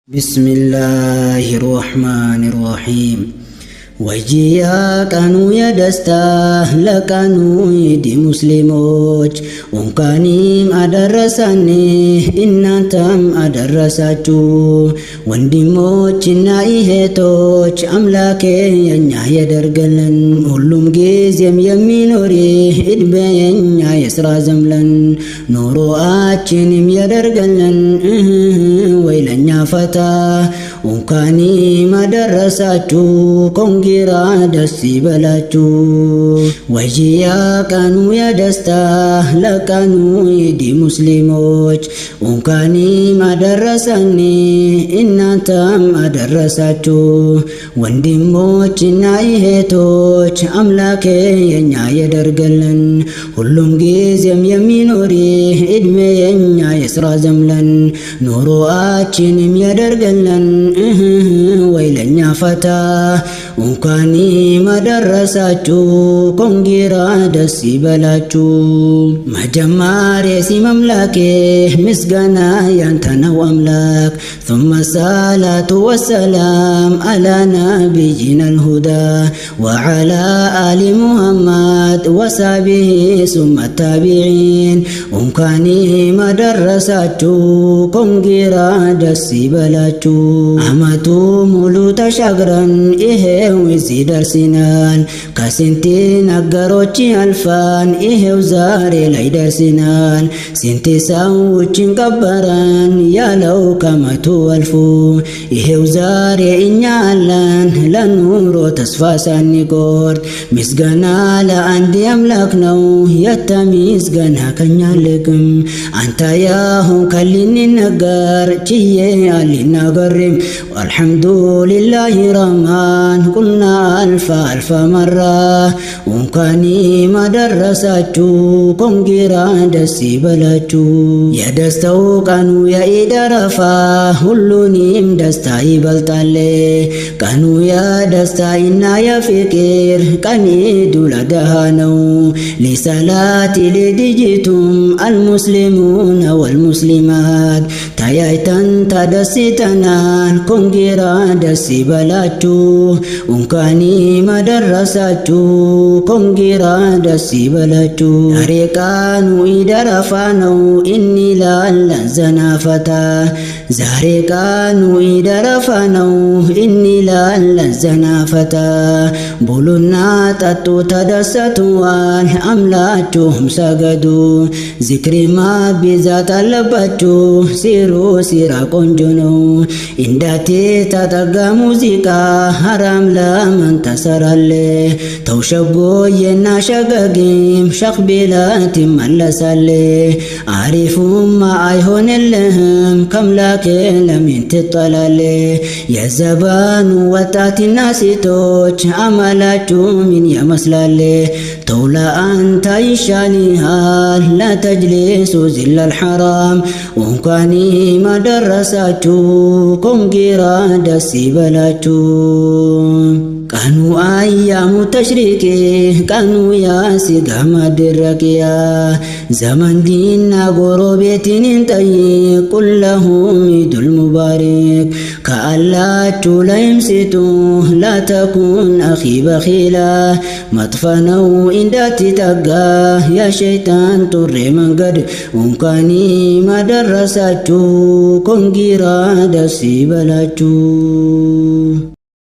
بسم الله الرحمن الرحيم وجيا كانوا يدستا لكانوا يدي مسلموች ወንካኒም አደረሳኒ እናንተም አደረሳችሁ ወንድሞችና እህቶች አምላኬ የኛ ያደርገልን ሁሉም ጊዜም የሚኖር እድሜ የኛ የሥራ ዘመን ኑሮአችንም ያደርገልን ወይለኛ ፈታ ወንካኒም አደረሳችሁ ኮንጊራ ደስ ይበላችሁ ወጂያ ካኑ ያደስታ ለካኑ ይዲ ሙስሊሞች ወንካኒም አደረሳኒ እናንተም አደረሳችሁ ወንድሞችና እህቶች አምላኬ የኛ ያደርገልን ሁሉም ጊዜም የሚኖር እድሜ የኛ የሥራ ዘመን ኑሮአችንም ያደርገልን ወይለኛ ፈታ ወንካኒም አደረሳችሁ ኮንጊራ ደስ ይበላችሁ መጀመሪያ ሲመምላኬ ምስጋና ያንተ ነው አምላክ ثم الصلاة والسلام على نبينا الهدى وعلى آل محمد وصحبه ثم التابعين ወንካኒም አደረሳችሁ ኮንጊራ ደስ ይበላችሁ አመቱ ሙሉ ተሻግረን ይሄው እዚህ ደርሰናል ከስንት ነገሮች አልፈን ይሄው ዛሬ ላይ ደርሰናል ስንት ሰዎችን ቀበረን ያለው ከመቶ አልፎ ይሄው ዛሬ እኛ አለን ለኑሮ ተስፋ ሳንቆርጥ ምስጋና ለአንድ አምላክ ነው የተምስጋና ከኛ ልቅም አንተ ያሁን ከልን ነገር ችዬ አልናገርም والحمدلله رحمن قلنا ألف مرة ወንካኒም አደረሳችሁ ኮንጊራ ደስ ይበላችሁ የደስታው ቀኑ የኢድ አረፋ ሁሉንም ደስታ ይበልጣል ቀኑ የደስታና የፍቅር ቀን ኢዱል አድሃ ነው ለሰላት ለድጅቱም المسلمون والمسلمات ታያይተን ተደስተናል ኮንጊራ ደስ ይበላችሁ ወንካኒም አደረሳችሁ ኮንጊራ ደስ ይበላችሁ ዛሬ ቀኑ ኢድ አረፋ ነው እንላለን ዘናፈታ ዛሬ ቀኑ ኢድ አረፋ ነው እንላለን ዘናፈታ ብሉና ጠጡ ተደሰቱዋል አምላችሁም ሰገዱ ዚክሪማ ቢዛት አለባችሁ ሲሩ ሲራ ቆንጆ ነው እንዳቴ ተጠጋ ሙዚቃ ሐራም ለምን ተሰራለ ተውሸጎየና ሸገግም ሸክቢላት ይመለሳለ አሪፉማ አይሆንልህም ከምላኬ ለምን ትጠላለ የዘባኑ ወጣትና ሴቶች አማላችሁ ምን ይመስላል ተውላ አንተ ይሻልሃል لا تجلسوا زل الحرام ወንካኒም አደረሳችሁ ኮንጊራ ደስ ይበላችሁ ቀኑ አያሙ ተሽሪቂ ቀኑ ያሲጋ ማድረቂያ ዘመንዲና ጎረቤትን እንጠይቅ ኩለሁም ኢዱል ሙባረክ ከአላችሁ ላይም ስጡ ላተኩን አኺ በኺላ መጥፈነው እንዳትጠጋ የሸይጣን ጡሬ መንገድ ወንካኒም አደረሳችሁ ኮንጊራ ደስ ይበላችሁ